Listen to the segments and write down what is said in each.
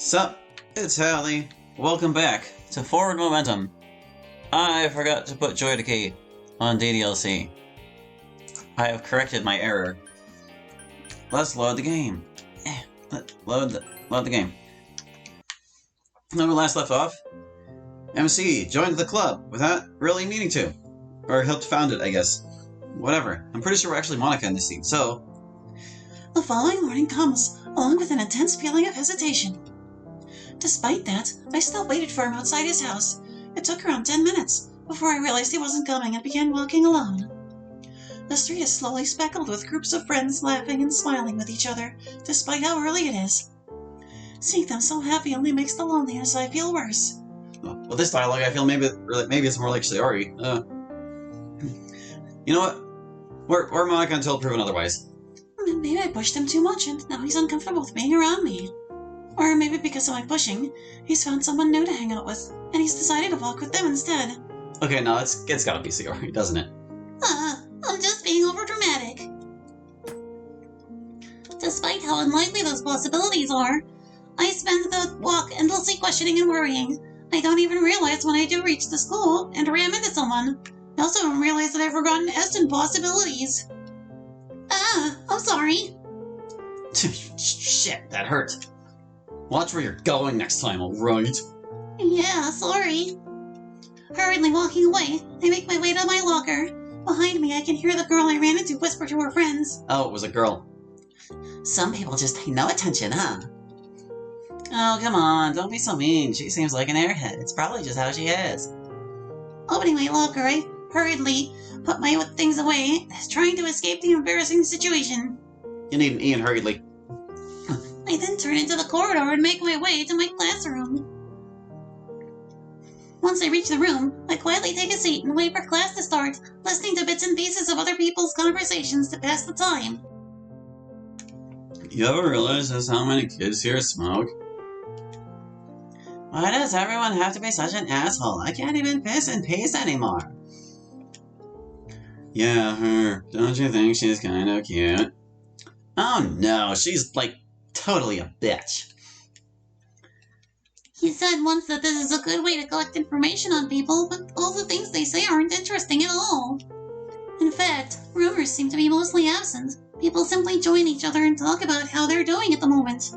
Sup, it's Hallie. Welcome back to Forward Momentum. I forgot to put Joy Decay on DDLC. I have corrected my error. Let's load the game. Load the game. When we last left off, MC joined the club without really needing to. Or helped found it, I guess. Whatever. I'm pretty sure we're actually Monica in this scene, so... The following morning comes, along with an intense feeling of hesitation. Despite that, I still waited for him outside his house. It took around 10 minutes before I realized he wasn't coming and began walking alone. The street is slowly speckled with groups of friends laughing and smiling with each other, despite how early it is. Seeing them so happy only makes the loneliness I feel worse. With this dialogue, I feel maybe it's more like Sayori. You know what? We're Monica until proven otherwise. Maybe I pushed him too much and now he's uncomfortable with being around me. Or maybe because of my pushing, he's found someone new to hang out with, and he's decided to walk with them instead. Okay, no, it's gotta be Sayori, doesn't it? I'm just being overdramatic. Despite how unlikely those possibilities are, I spend the walk endlessly questioning and worrying. I don't even realize when I do reach the school and ram into someone. I also don't realize that I've forgotten Eston possibilities. I'm sorry. Shit, that hurt. Watch where you're going next time, alright? Yeah, sorry. Hurriedly walking away, I make my way to my locker. Behind me, I can hear the girl I ran into whisper to her friends. Oh, it was a girl. Some people just pay no attention, huh? Oh, come on, don't be so mean. She seems like an airhead. It's probably just how she is. Opening my locker, I hurriedly put my things away, trying to escape the embarrassing situation. You need an Ian hurriedly. I then turn into the corridor and make my way to my classroom. Once I reach the room, I quietly take a seat and wait for class to start, listening to bits and pieces of other people's conversations to pass the time. You ever realize just how many kids here smoke? Why does everyone have to be such an asshole? I can't even piss in peace anymore. Yeah, her. Don't you think she's kind of cute? Oh no, she's like totally a bitch. He said once that this is a good way to collect information on people, but all the things they say aren't interesting at all. In fact, rumors seem to be mostly absent. People simply join each other and talk about how they're doing at the moment.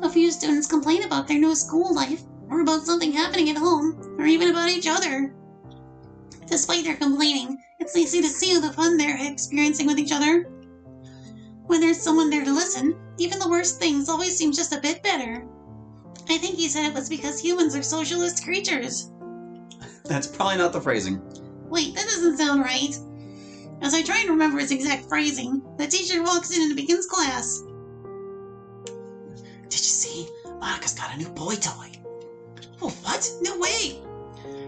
A few students complain about their new school life, or about something happening at home, or even about each other. Despite their complaining, it's easy to see the fun they're experiencing with each other. When there's someone there to listen, even the worst things always seem just a bit better. I think he said it was because humans are socialist creatures. That's probably not the phrasing. Wait, that doesn't sound right. As I try and remember his exact phrasing, the teacher walks in and begins class. Did you see? Monica's got a new boy toy. Oh, what? No way!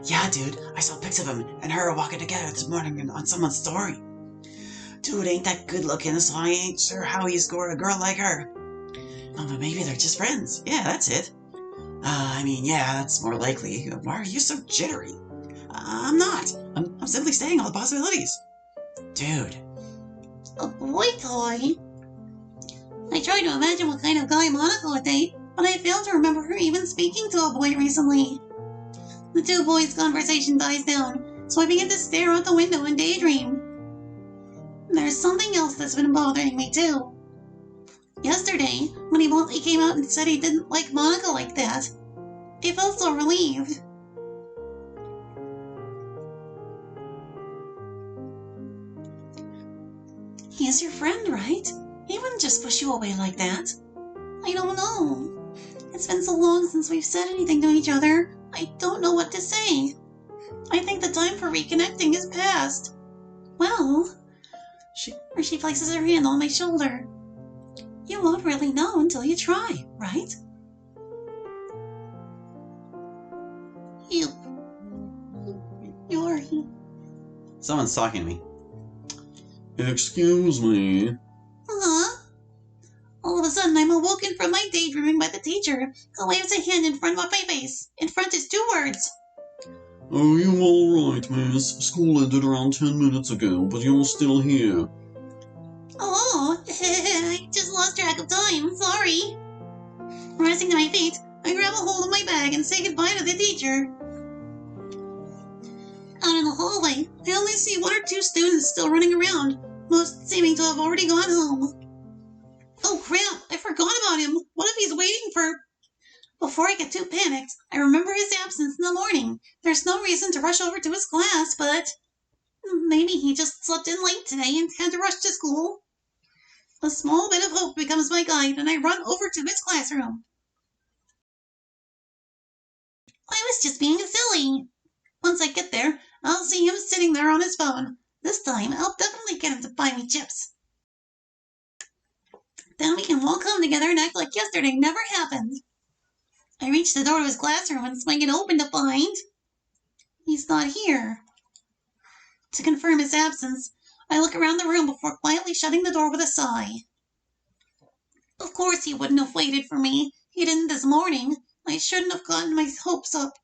Yeah, dude, I saw pics of him and her walking together this morning on someone's story. Dude ain't that good looking, so I ain't sure how he scored a girl like her. Oh, but maybe they're just friends. Yeah, that's it. Yeah, that's more likely. Why are you so jittery? I'm not. I'm simply stating all the possibilities. Dude. A boy toy? I try to imagine what kind of guy Monica would date, but I fail to remember her even speaking to a boy recently. The two boys' conversation dies down, so I begin to stare out the window and daydream. There's something else that's been bothering me too. Yesterday, when he boldly came out and said he didn't like Monica like that, I felt so relieved. He is your friend, right? He wouldn't just push you away like that. I don't know. It's been so long since we've said anything to each other. I don't know what to say. I think the time for reconnecting is past. Well... She places her hand on my shoulder. You won't really know until you try, right? You're... Someone's talking to me. Excuse me. Huh? All of a sudden, I'm awoken from my daydreaming by the teacher, who waves a hand in front of my face. In front is 2 words. Are you alright, miss? School ended around 10 minutes ago, but you're still here. Oh, I just lost track of time. Sorry. Rising to my feet, I grab a hold of my bag and say goodbye to the teacher. Out in the hallway, I only see 1 or 2 students still running around, most seeming to have already gone home. Oh crap, I forgot about him. What if he's waiting for... Before I get too panicked, I remember his absence in the morning. There's no reason to rush over to his class, but... Maybe he just slept in late today and had to rush to school. A small bit of hope becomes my guide, and I run over to his classroom. I was just being silly. Once I get there, I'll see him sitting there on his phone. This time, I'll definitely get him to buy me chips. Then we can walk home together and act like yesterday never happened. I reach the door of his classroom and swing it open to find... he's not here. To confirm his absence, I look around the room before quietly shutting the door with a sigh. Of course he wouldn't have waited for me. He didn't this morning. I shouldn't have gotten my hopes up.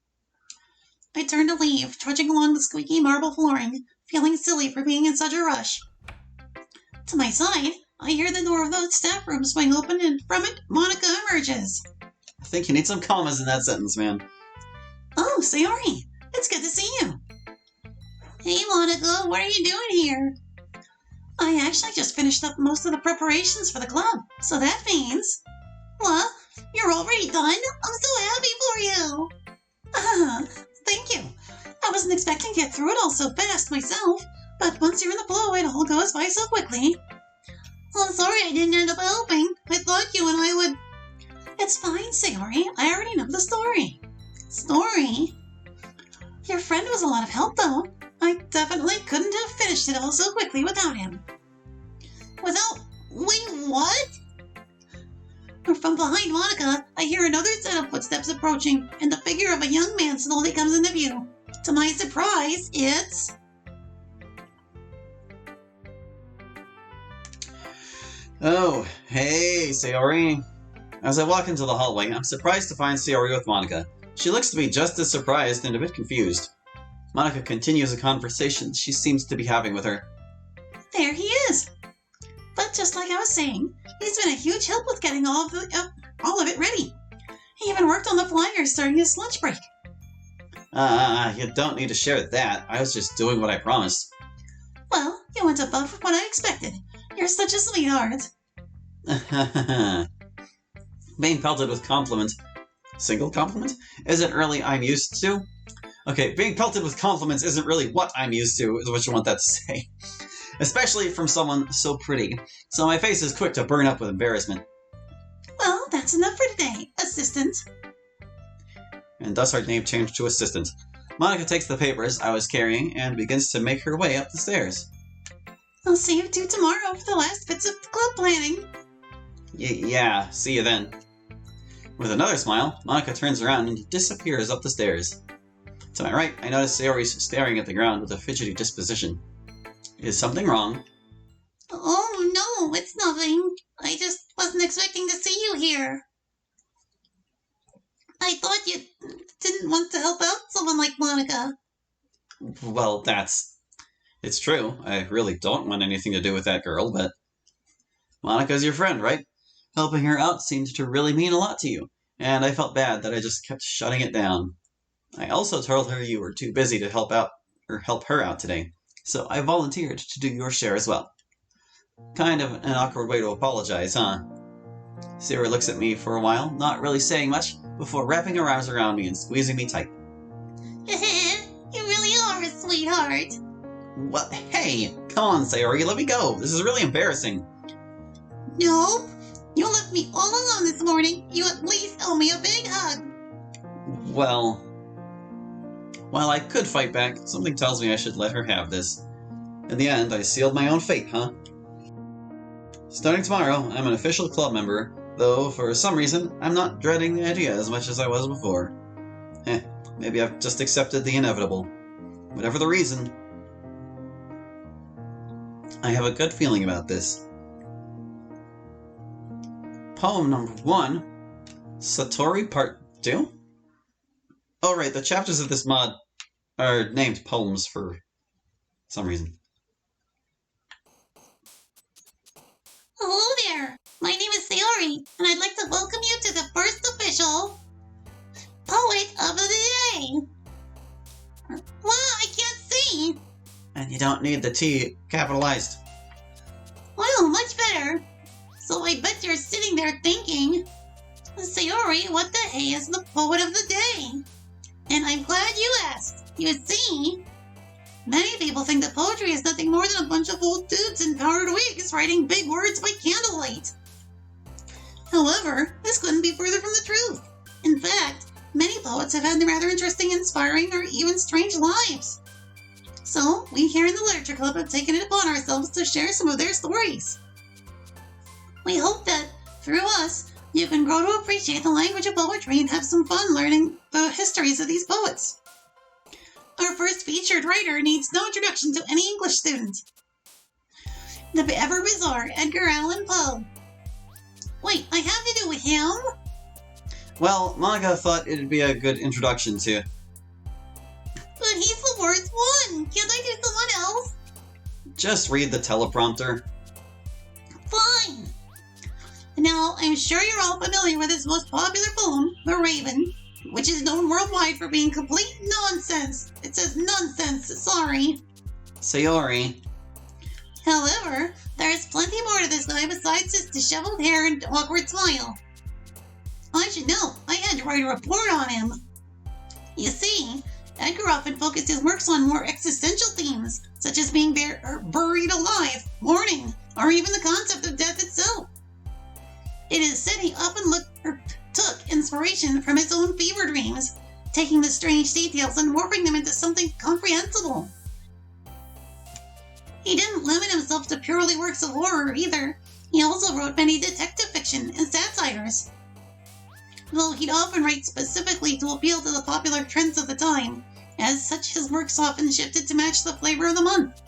I turn to leave, trudging along the squeaky marble flooring, feeling silly for being in such a rush. To my side, I hear the door of the staff room swing open, and from it, Monica emerges. I think you need some commas in that sentence, man. Oh, Sayori, it's good to see you. Hey, Monica, what are you doing here? I actually just finished up most of the preparations for the club, so that means... What? You're already done? I'm so happy for you. Thank you. I wasn't expecting to get through it all so fast myself, but once you're in the flow, it all goes by so quickly. I'm sorry I didn't end up helping. I thought you and I would... It's fine, Sayori. I already know the story. Story? Your friend was a lot of help, though. I definitely couldn't have finished it all so quickly without him. Without... Wait, what? From behind Monica, I hear another set of footsteps approaching, and the figure of a young man slowly comes into view. To my surprise, it's... Oh, hey, Sayori. As I walk into the hallway, I'm surprised to find Sayori with Monica. She looks to be just as surprised and a bit confused. Monica continues a conversation she seems to be having with her. There he is. But just like I was saying, he's been a huge help with getting all of it ready. He even worked on the flyers during his lunch break. You don't need to share that. I was just doing what I promised. Well, you went above what I expected. You're such a sweetheart. Being pelted with compliments, single compliment, isn't really I'm used to. Okay, being pelted with compliments isn't really what I'm used to, is what you want that to say. Especially from someone so pretty, so my face is quick to burn up with embarrassment. Well, that's enough for today, assistant. And thus our name changed to Assistant. Monica takes the papers I was carrying and begins to make her way up the stairs. I'll see you two tomorrow for the last bits of club planning. Yeah, see you then. With another smile, Monica turns around and disappears up the stairs. To my right, I notice Sayori's staring at the ground with a fidgety disposition. Is something wrong? Oh, no, it's nothing. I just wasn't expecting to see you here. I thought you didn't want to help out someone like Monica. Well, it's true. I really don't want anything to do with that girl, but... Monica's your friend, right? Helping her out seemed to really mean a lot to you, and I felt bad that I just kept shutting it down. I also told her you were too busy to help her out today, so I volunteered to do your share as well. Kind of an awkward way to apologize, huh? Sayori looks at me for a while, not really saying much, before wrapping her arms around me and squeezing me tight. You really are a sweetheart. What? Hey, come on, Sayori, let me go. This is really embarrassing. Nope. You left me all alone this morning. You at least owe me a big hug. Well, while I could fight back, something tells me I should let her have this. In the end, I sealed my own fate, huh? Starting tomorrow, I'm an official club member, though for some reason, I'm not dreading the idea as much as I was before. Maybe I've just accepted the inevitable. Whatever the reason, I have a good feeling about this. Poem number 1, Satori Part 2? Oh right, the chapters of this mod are named poems for some reason. Hello there. My name is Sayori, and I'd like to welcome you to the first official You don't need the T capitalized. Well, much better. So I bet you're sitting there thinking, Sayori, what the hey is the poet of the day? And I'm glad you asked. You see, many people think that poetry is nothing more than a bunch of old dudes in powdered wigs writing big words by candlelight. However, this couldn't be further from the truth. In fact, many poets have had rather interesting, inspiring, or even strange lives. So, we here in the Literature Club have taken it upon ourselves to share some of their stories. We hope that, through us, you can grow to appreciate the language of poetry and have some fun learning the histories of these poets. Our first featured writer needs no introduction to any English student. The ever bizarre Edgar Allan Poe. Wait, I have to do with him? Well, Monica thought it'd be a good introduction to. But he's the worst one. Can't I do someone else? Just read the teleprompter. Fine. Now, I'm sure you're all familiar with his most popular poem, The Raven, which is known worldwide for being complete nonsense. It says nonsense, sorry. Sayori. However, there's plenty more to this guy besides his disheveled hair and awkward smile. I should know, I had to write a report on him. You see, Edgar often focused his works on more existential themes, such as being buried alive, mourning, or even the concept of death itself. It is said he often took inspiration from his own fever dreams, taking the strange details and warping them into something comprehensible. He didn't limit himself to purely works of horror either. He also wrote many detective fiction and satires. Though he'd often write specifically to appeal to the popular trends of the time, as such his works often shifted to match the flavor of the month.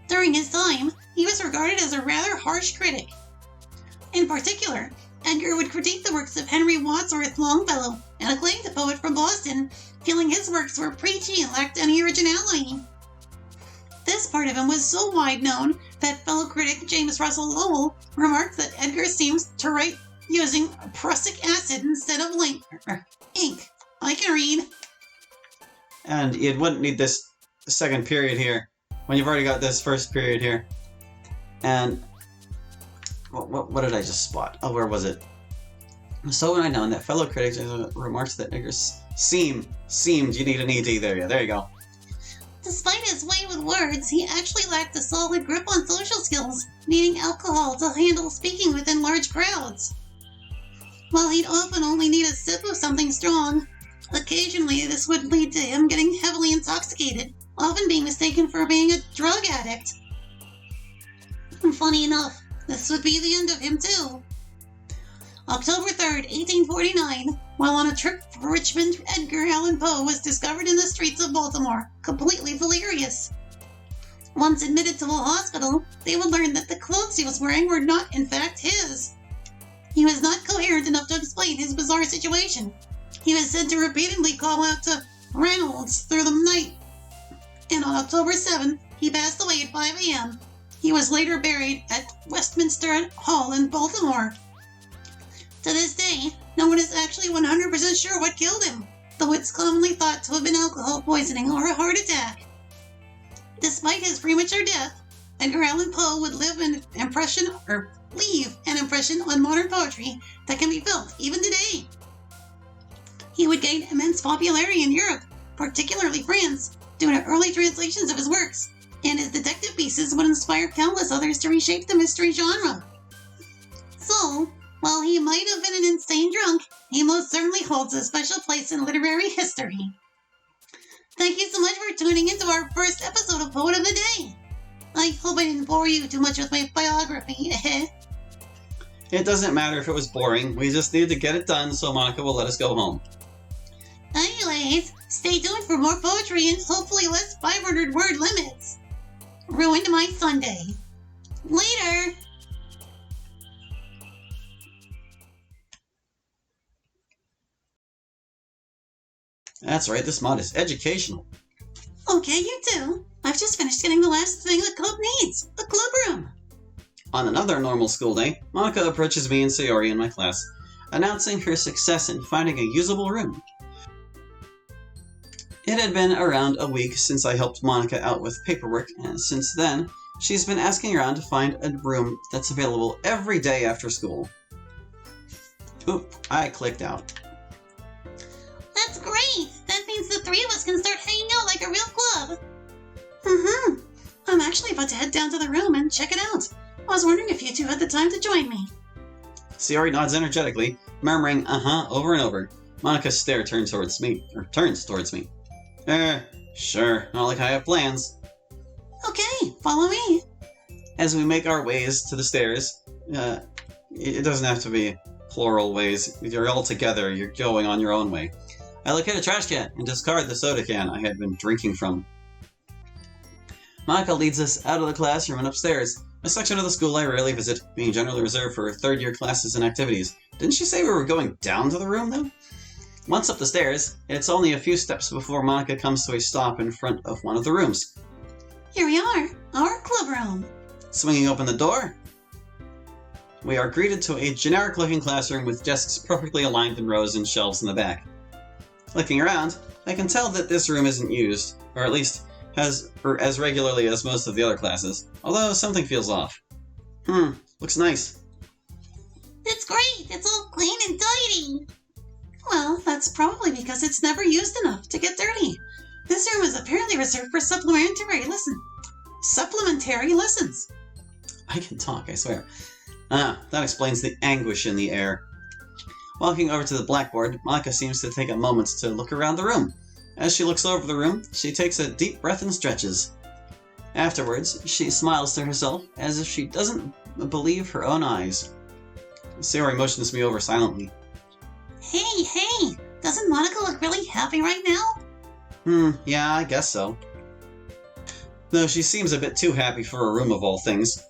During his time, he was regarded as a rather harsh critic. In particular, Edgar would critique the works of Henry Wadsworth Longfellow, an acclaimed poet from Boston, feeling his works were preachy and lacked any originality. This part of him was so wide known that fellow critic James Russell Lowell remarked that Edgar seems to write using prussic acid instead of ink. I can read. And you wouldn't need this second period here, when you've already got this first period here. And what did I just spot? Oh, where was it? So when I known that fellow critics remarks that Edgar seemed, you need an ED there, yeah, there you go. Despite his way with words, he actually lacked a solid grip on social skills, needing alcohol to handle speaking within large crowds. While he'd often only need a sip of something strong, occasionally this would lead to him getting heavily intoxicated, often being mistaken for being a drug addict. And funny enough, this would be the end of him too. October 3rd, 1849, while on a trip for Richmond, Edgar Allan Poe was discovered in the streets of Baltimore, completely delirious. Once admitted to a hospital, they would learn that the clothes he was wearing were not, in fact, his. He was not coherent enough to explain his bizarre situation. He was said to repeatedly call out to Reynolds through the night. And on October 7th, he passed away at 5 a.m. He was later buried at Westminster Hall in Baltimore. To this day, no one is actually 100% sure what killed him, though it's commonly thought to have been alcohol poisoning or a heart attack. Despite his premature death, Edgar Allan Poe would leave an impression on modern poetry that can be felt even today. He would gain immense popularity in Europe, particularly France, due to early translations of his works, and his detective pieces would inspire countless others to reshape the mystery genre. So, while he might have been an insane drunk, he most certainly holds a special place in literary history. Thank you so much for tuning into our first episode of Poet of the Day. I hope I didn't bore you too much with my biography. It doesn't matter if it was boring, we just need to get it done so Monica will let us go home. Anyways, stay tuned for more poetry and hopefully less 500-word limits. Ruined my Sunday. Later! That's right, this mod is educational. Okay, you too. I've just finished getting the last thing the club needs, the club room. On another normal school day, Monica approaches me and Sayori in my class, announcing her success in finding a usable room. It had been around a week since I helped Monica out with paperwork, and since then, she's been asking around to find a room that's available every day after school. Oop, I clicked out. That's great! That means the three of us can start hanging out like a real club. Mm-hmm. I'm actually about to head down to the room and check it out. I was wondering if you two had the time to join me. Sayori nods energetically, murmuring "uh-huh" over and over. Monica's stare turns towards me. Sure, not like I have plans. Okay, follow me. As we make our ways to the stairs, it doesn't have to be plural ways. You're all together, you're going on your own way. I locate a trash can and discard the soda can I had been drinking from. Monica leads us out of the classroom and upstairs, a section of the school I rarely visit, being generally reserved for third-year classes and activities. Didn't she say we were going down to the room, though? Once up the stairs, it's only a few steps before Monica comes to a stop in front of one of the rooms. Here we are, our club room. Swinging open the door, we are greeted to a generic-looking classroom with desks perfectly aligned in rows and shelves in the back. Looking around, I can tell that this room isn't used, or at least as regularly as most of the other classes, although something feels off. Looks nice. It's great, it's all clean and tidy. Well, that's probably because it's never used enough to get dirty. This room is apparently reserved for supplementary lessons. I can talk, I swear. That explains the anguish in the air. Walking over to the blackboard, Monica seems to take a moment to look around the room. As she looks over the room, she takes a deep breath and stretches. Afterwards, she smiles to herself as if she doesn't believe her own eyes. Sayori motions me over silently. Hey, doesn't Monica look really happy right now? Yeah, I guess so. Though she seems a bit too happy for a room of all things.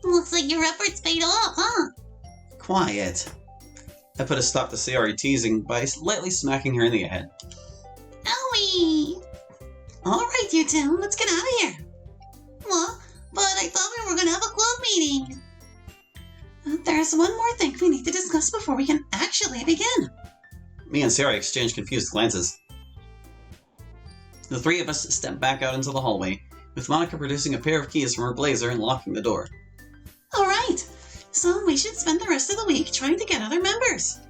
Looks like your efforts paid off, huh? Quiet. I put a stop to Sayori teasing by lightly smacking her in the head. Owie! Alright, you two, let's get out of here. Well, but I thought we were gonna have a club meeting. There's one more thing we need to discuss before we can actually begin. Me and Sayori exchange confused glances. The three of us step back out into the hallway, with Monica producing a pair of keys from her blazer and locking the door. Alright, so we should spend the rest of the week trying to get other members.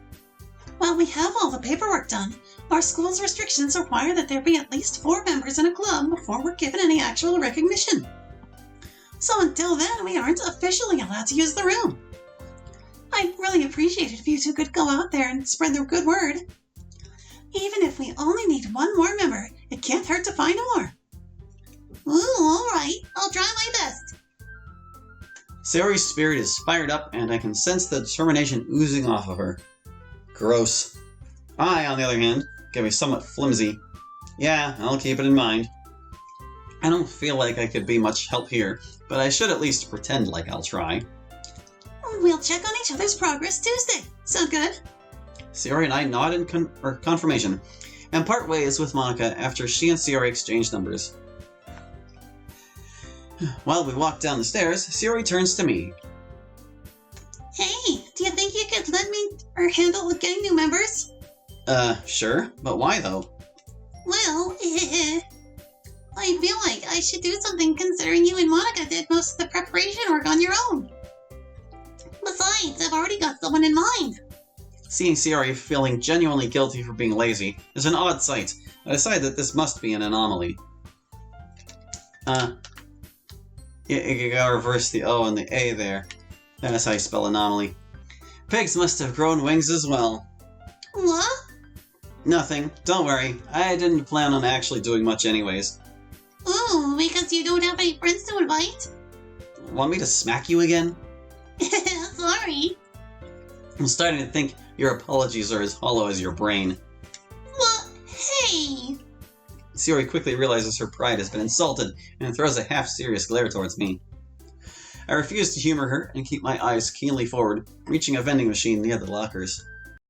While we have all the paperwork done, our school's restrictions require that there be at least 4 members in a club before we're given any actual recognition. So until then, we aren't officially allowed to use the room. I'd really appreciate it if you two could go out there and spread the good word. Even if we only need 1 more member, it can't hurt to find more. Ooh, alright, I'll try my best. Sayori's spirit is fired up, and I can sense the determination oozing off of her. Gross. I, on the other hand, can be somewhat flimsy. Yeah, I'll keep it in mind. I don't feel like I could be much help here, but I should at least pretend like I'll try. We'll check on each other's progress Tuesday. Sound good? Sayori and I nod in confirmation, and part ways with Monica after she and Sayori exchange numbers. While we walk down the stairs, Sayori turns to me. Hey, do you think you could let me handle getting new members? Sure, but why though? Well, I feel like I should do something considering you and Monica did most of the preparation work on your own. Besides, I've already got someone in mind. Seeing Sayori feeling genuinely guilty for being lazy is an odd sight. I decide that this must be an anomaly. You gotta reverse the O and the A there. That's how you spell anomaly. Pigs must have grown wings as well. What? Nothing. Don't worry. I didn't plan on actually doing much anyways. Ooh, because you don't have any friends to invite? Want me to smack you again? Sorry. I'm starting to think your apologies are as hollow as your brain. What? Hey! Sayori quickly realizes her pride has been insulted and throws a half-serious glare towards me. I refuse to humor her and keep my eyes keenly forward, reaching a vending machine near the lockers.